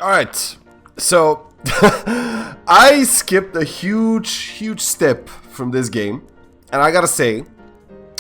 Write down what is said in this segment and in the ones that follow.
Alright, so I skipped a huge step from this game, and I gotta say,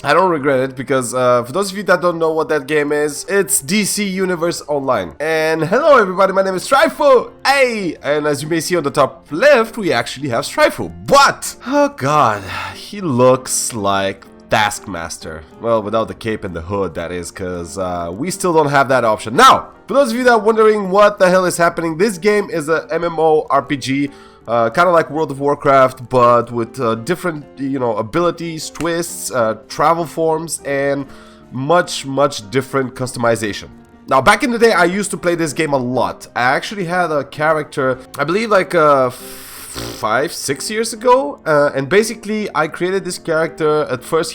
I don't regret it because for those of you that don't know what that game is, it's DC Universe Online. And hello everybody, my name is Strife. Hey! And as you may see on the top left, we actually have Strife. But, oh god, he looks like Taskmaster. Well, without the cape and the hood, that is, because we still don't have that option. Now, for those of you that are wondering what the hell is happening, this game is a MMORPG, kind of like World of Warcraft, but with different, abilities, twists, travel forms, and much different customization. Now, back in the day, I used to play this game a lot. I actually had a character, I believe like 5-6 years ago, and basically I created this character. At first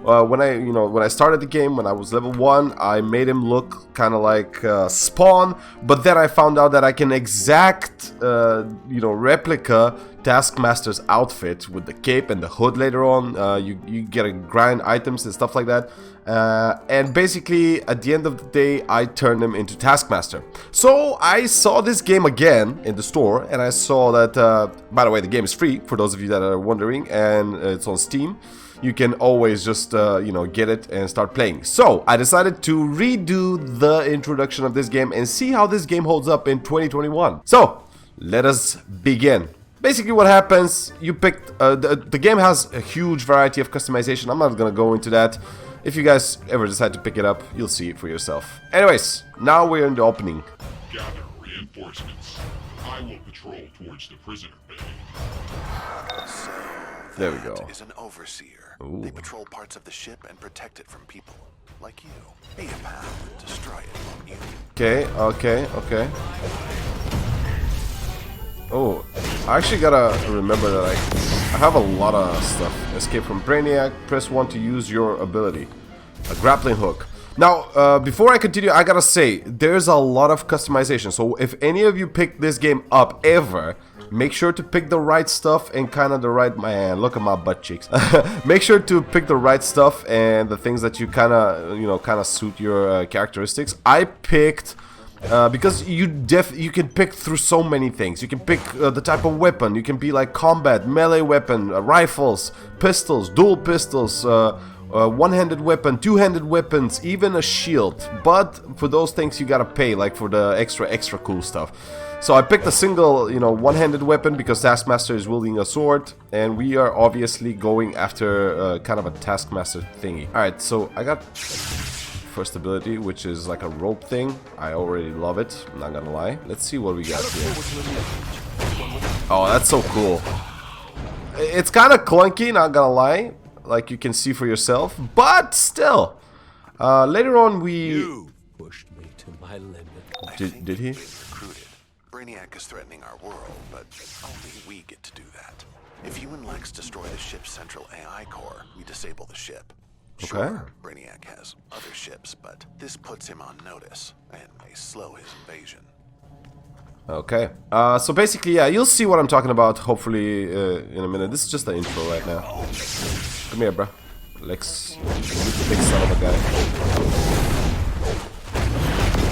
when I started the game, when I was level 1, I made him look kind of like Spawn, but then I found out that I can exact replica Taskmaster's outfit with the cape and the hood later on. You get to grind items and stuff like that. And basically, at the end of the day, I turned him into Taskmaster. So I saw this game again in the store, and I saw that, by the way, the game is free, for those of you that are wondering, and it's on Steam. You can always just, get it and start playing. So I decided to redo the introduction of this game and see how this game holds up in 2021. So let us begin. Basically what happens, you picked, the game has a huge variety of customization. I'm not gonna go into that. If you guys ever decide to pick it up, you'll see it for yourself. Anyways, now we're in the opening. Gather reinforcements. I will patrol towards the prisoner bay. So, there we go. Is an overseer. Ooh. They patrol parts of the ship and protect it from people like you. Be a pal and destroy it, won't you? Okay. Oh, I actually gotta remember that I have a lot of stuff. Escape from Brainiac, press 1 to use your ability. A grappling hook. Now, before I continue, I gotta say, there's a lot of customization. So if any of you pick this game up ever, make sure to pick the right stuff and kind of the right... Man, look at my butt cheeks. Make sure to pick the right stuff and the things that you kind of suit your characteristics. I picked... because you can pick through so many things. You can pick the type of weapon. You can be like combat, melee weapon, rifles, pistols, dual pistols, one-handed weapon, two-handed weapons, even a shield. But for those things you gotta pay, like for the extra cool stuff. So I picked a single, one-handed weapon because Taskmaster is wielding a sword, and we are obviously going after kind of a Taskmaster thingy. Alright, so I got first ability, which is like a rope thing. I already love it, I'm not gonna lie. Let's see what we got here. Oh, that's so cool. It's kind of clunky, not gonna lie, like you can see for yourself, but still. Later on You pushed me to my limit. Did he? Recruited. Brainiac is threatening our world, but only we get to do that. If you and Lex destroy the ship's central AI core, we disable the ship. Sure, Brainiac has other ships, but this puts him on notice and may slow his invasion. Okay. So basically, yeah, you'll see what I'm talking about, hopefully, in a minute. This is just the intro right now. Come here, bro. Lex, big son of a guy.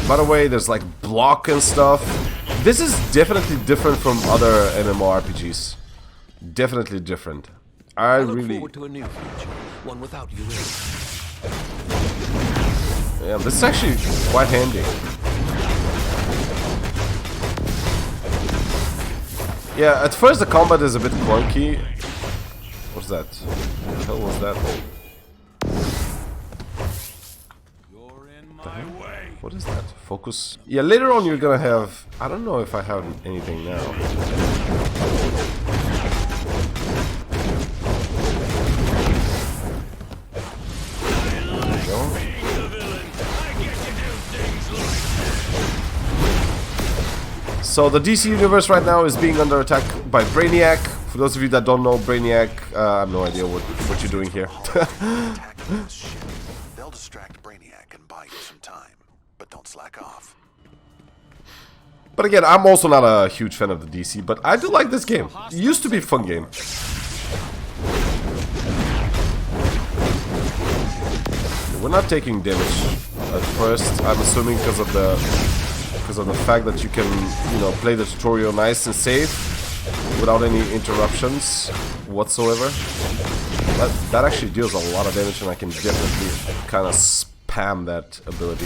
By the way, there's like block and stuff. This is definitely different from other MMORPGs. Definitely different. I look forward to a new future, one without you in it. Yeah, this is actually quite handy. Yeah, at first the combat is a bit clunky. What's that? What the hell was that? You're in my way. What is that? Focus? Yeah, later on you're gonna have... I don't know if I have anything now. So the DC universe right now is being under attack by Brainiac. For those of you that don't know Brainiac, I have no idea what you're doing here. They'll distract Brainiac and buy you some time, but don't slack off. But again, I'm also not a huge fan of the DC, but I do like this game. It used to be a fun game. We're not taking damage at first, I'm assuming because of the because of the fact that you can, you know, play the tutorial nice and safe without any interruptions whatsoever. That actually deals a lot of damage, and I can definitely kind of spam that ability,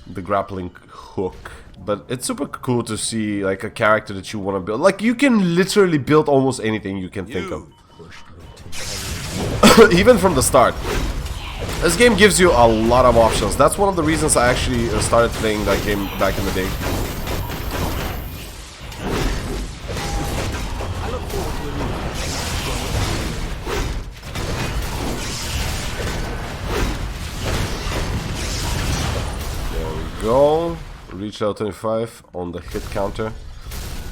the grappling hook. But it's super cool to see like a character that you want to build. Like, you can literally build almost anything you can think of, even from the start. This game gives you a lot of options. That's one of the reasons I actually started playing that game back in the day. There we go. Reach level 25 on the hit counter.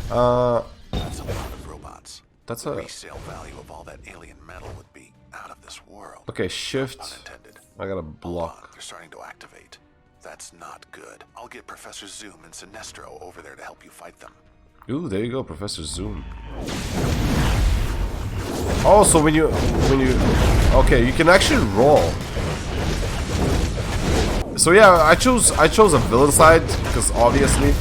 That's a lot of robots. That's the a resale value of all that alien metal would be out of this world. okay. Shift. Unintended. I gotta Hold on, block. they're starting to activate. That's not good. I'll get Professor Zoom and Sinestro over there to help you fight them. Ooh, there you go, Professor Zoom. Oh, so when you okay, you can actually roll. So yeah, I chose a villain side because obviously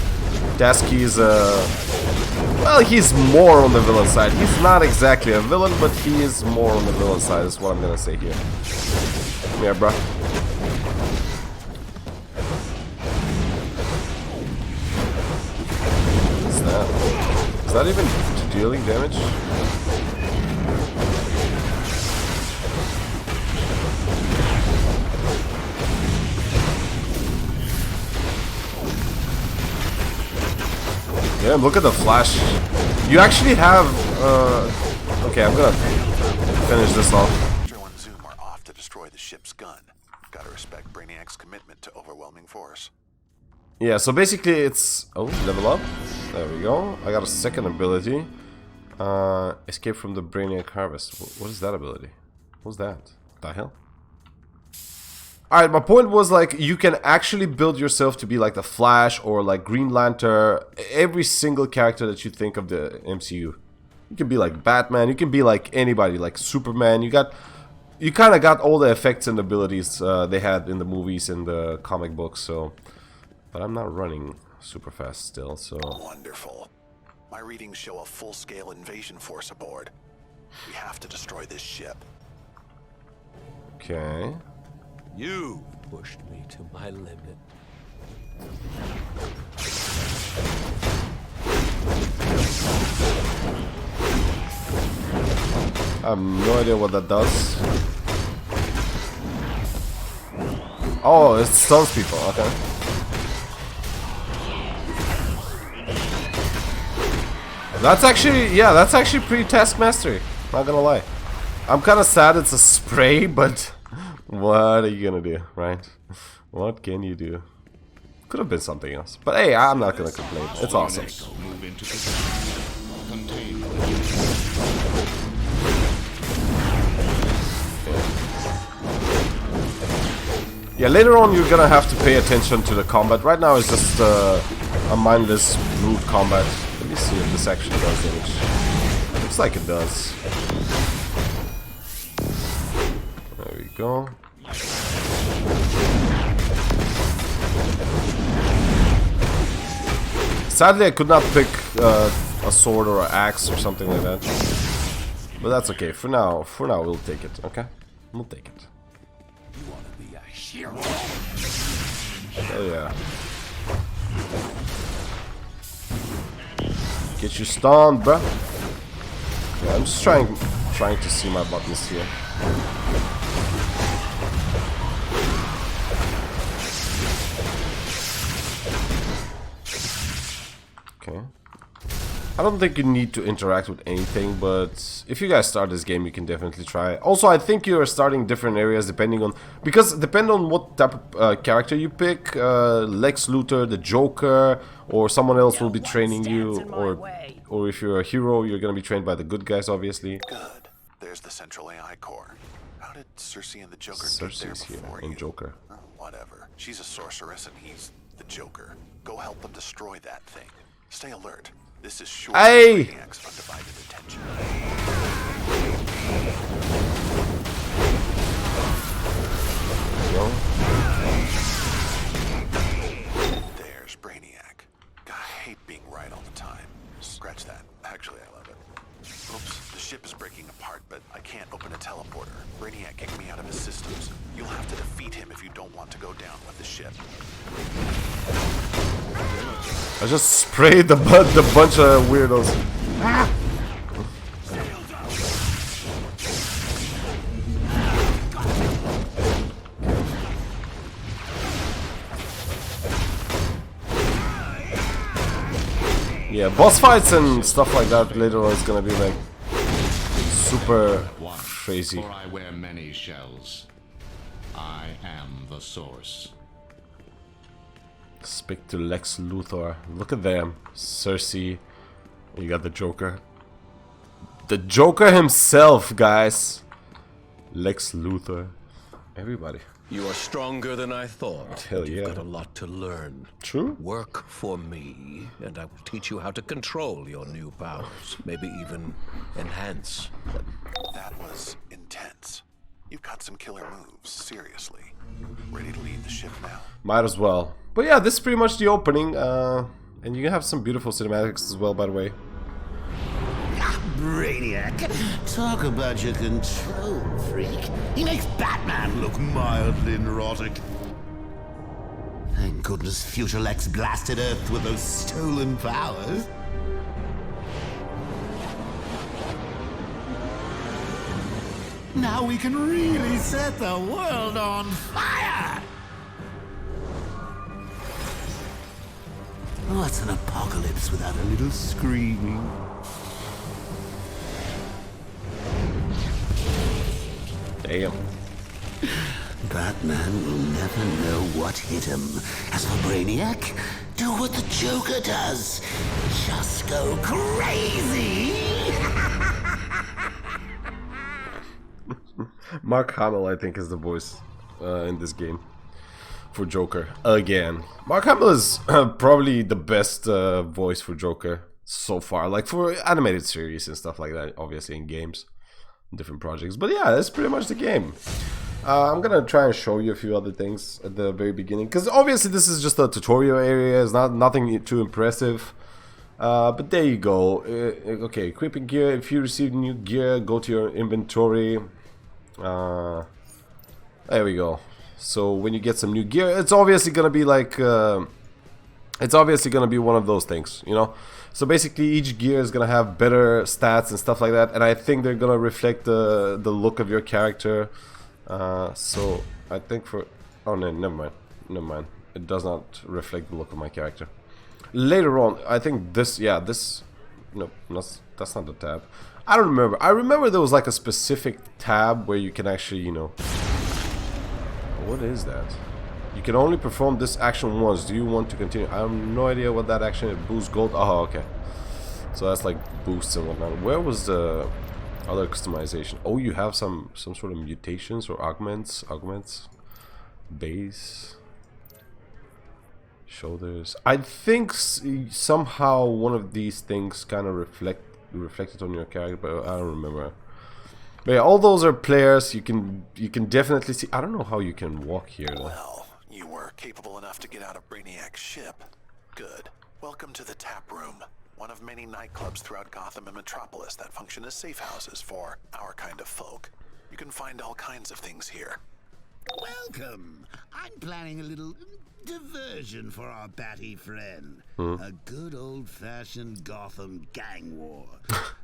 Dasky is well, he's more on the villain side. He's not exactly a villain, but he is more on the villain side, is what I'm gonna say here. Yeah, bruh. What's that? Is that even dealing damage? Yeah, look at the flash. You actually have, okay, I'm gonna finish this off. Joe and Zoom are off to destroy the ship's gun. Gotta respect Brainiac's commitment to overwhelming force. Yeah, so basically it's, oh, level up. There we go. I got a second ability. Escape from the Brainiac Harvest. What is that ability? What's that? The hell? Alright, my point was, like, you can actually build yourself to be like the Flash or like Green Lantern, every single character that you think of the MCU. You can be like Batman, you can be like anybody, like Superman. You kind of got all the effects and abilities they had in the movies and the comic books, so... But I'm not running super fast still, so... Wonderful. My readings show a full-scale invasion force aboard. We have to destroy this ship. Okay... You pushed me to my limit. I have no idea what that does. Oh, it stuns people, okay. That's actually, yeah, that's actually pretty task mastery, not gonna lie. I'm kinda sad it's a spray, but what are you gonna do, right? What can you do? Could have been something else, but hey, I'm not gonna complain. It's awesome. Move into position. Contain. Yeah, later on you're gonna have to pay attention to the combat. Right now it's just a mindless brute combat. Let me see if this actually does damage. Looks like it does. There we go. Sadly, I could not pick a sword or an axe or something like that. But that's okay. For now, we'll take it. Okay, we'll take it. You want to be a hero? Oh yeah. Get you stunned, bruh. Yeah, I'm just trying to see my buttons here. Okay. I don't think you need to interact with anything, but if you guys start this game, you can definitely try. Also, I think you are starting different areas depending on... Because depending on what type of character you pick, Lex Luthor, the Joker, or someone else will be training you, or if you're a hero, you're gonna be trained by the good guys, obviously. Good. There's the central AI core. How did Cersei and the Joker Cersei's get there here, before and you? Joker. Oh, whatever. She's a sorceress and he's the Joker. Go help them destroy that thing. Stay alert. This is sure Hey! Brainiac's undivided attention. Go. There's Brainiac. hate being right all the time. Scratch that. Actually, I love it. Oops, the ship is breaking apart, but I can't open a teleporter. Brainiac kicked me out of his systems. You'll have to defeat him if you don't want to go down with the ship. I just sprayed the bunch of weirdos. Ah! Yeah, boss fights and stuff like that later on is gonna be like super crazy. For I wear many shells. I am the source. Speak to Lex Luthor. Look at them. Cersei. You got the Joker. The Joker himself, guys. Lex Luthor. Everybody. You are stronger than I thought. Hell yeah. You've got a lot to learn. True. Work for me, and I will teach you how to control your new powers. Maybe even enhance them. That was intense. You've got some killer moves, seriously. Ready to lead the ship now? Might as well. But yeah, this is pretty much the opening. And you can have some beautiful cinematics as well, by the way. Brainiac, talk about your control freak. He makes Batman look mildly neurotic. Thank goodness Future Lex blasted Earth with those stolen powers. Now we can really set the world on fire! What's an apocalypse without a little screaming? Damn. Batman will never know what hit him. As for Brainiac, do what the Joker does. Just go crazy! Mark Hamill, I think, is the voice in this game for Joker. Again. Mark Hamill is probably the best voice for Joker so far. Like for animated series and stuff like that, obviously in games. Different projects, but yeah, that's pretty much the game. I'm gonna try and show you a few other things at the very beginning, because obviously this is just a tutorial area. It's nothing too impressive, but there you go. Okay, equipping gear. If you receive new gear, go to your inventory. There we go. So when you get some new gear, it's obviously gonna be like it's obviously gonna be one of those things, you know. So basically each gear is gonna have better stats and stuff like that, and I think they're gonna reflect the look of your character. So I think for no, never mind, it does not reflect the look of my character. Later on, I think this, yeah, this, no, that's not the tab. I don't remember. I remember there was like a specific tab where you can actually, you know, what is that? You can only perform this action once. Do you want to continue? I have no idea what that action is. Boost gold. Oh, okay. So that's like boosts and whatnot. Where was the other customization? Oh, you have some sort of mutations or augments. Base. Shoulders. I think somehow one of these things kind of reflected on your character, but I don't remember. But yeah, all those are players. You can definitely see. I don't know how you can walk here though. Well, you were capable enough to get out of Brainiac's ship. Good. Welcome to the Tap Room, one of many nightclubs throughout Gotham and Metropolis that function as safe houses for our kind of folk. You can find all kinds of things here. Welcome. I'm planning a little diversion for our batty friend. A good old-fashioned Gotham gang war.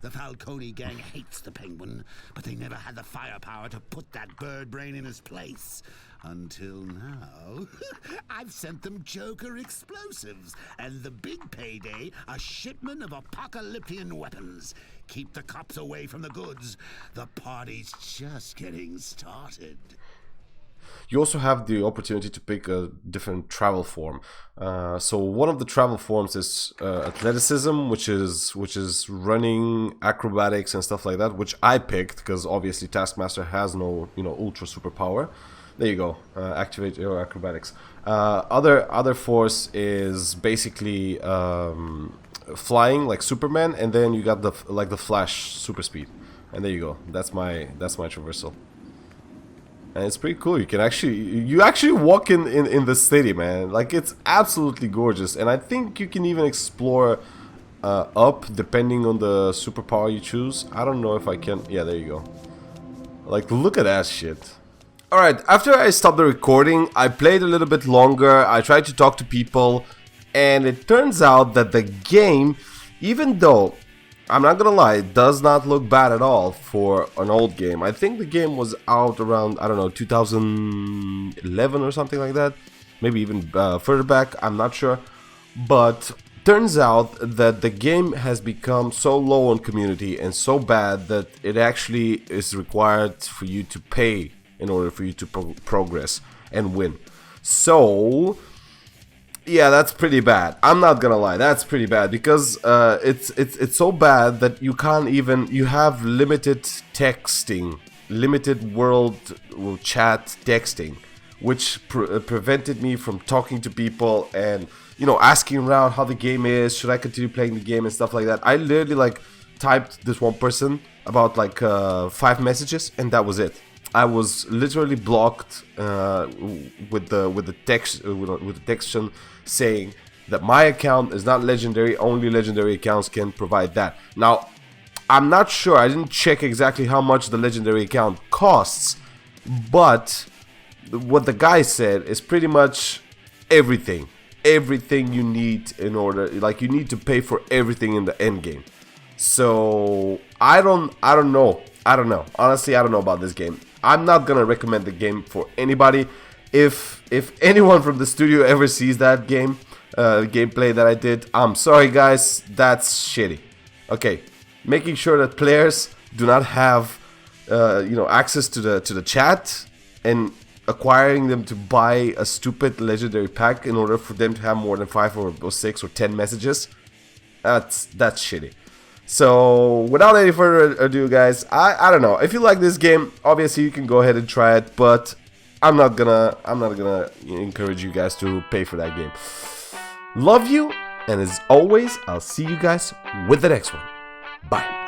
The Falcone gang hates the Penguin, but they never had the firepower to put that bird brain in his place. Until now, I've sent them Joker explosives, and the big payday, a shipment of apocalyptian weapons. Keep the cops away from the goods. The party's just getting started. You also have the opportunity to pick a different travel form. So one of the travel forms is athleticism, which is running, acrobatics, and stuff like that, which I picked because obviously Taskmaster has no, you know, ultra superpower. There you go. Activate your acrobatics. Other force is basically flying like Superman, and then you got the Flash super speed. And there you go. That's my traversal. And it's pretty cool. You actually walk in the city, man. Like, it's absolutely gorgeous. And I think you can even explore up depending on the superpower you choose. I don't know if I can. Yeah, there you go. Like, look at that shit. Alright, after I stopped the recording, I played a little bit longer. I tried to talk to people. And it turns out that the game, even though, I'm not gonna lie, it does not look bad at all for an old game. I think the game was out around, I don't know, 2011 or something like that. Maybe even further back, I'm not sure. But turns out that the game has become so low on community and so bad that it actually is required for you to pay in order for you to progress and win. So yeah, that's pretty bad. I'm not gonna lie, that's pretty bad because it's so bad that you can't even. You have limited texting, limited world chat texting, which prevented me from talking to people and asking around how the game is. Should I continue playing the game and stuff like that? I literally like typed this one person about like 5 messages and that was it. I was literally blocked with the text saying that my account is not legendary. Only legendary accounts can provide that. Now, I'm not sure. I didn't check exactly how much the legendary account costs, but what the guy said is pretty much everything you need in order. Like, you need to pay for everything in the end game. So I don't know. Honestly, I don't know about this game. I'm not gonna recommend the game for anybody. If anyone from the studio ever sees that game, gameplay that I did, I'm sorry guys, that's shitty. Okay, making sure that players do not have access to the chat and acquiring them to buy a stupid legendary pack in order for them to have more than 5 or 6 or 10 messages. That's shitty. So without any further ado, guys, I don't know. If you like this game, obviously you can go ahead and try it, but I'm not gonna encourage you guys to pay for that game. Love you, and as always, I'll see you guys with the next one. Bye.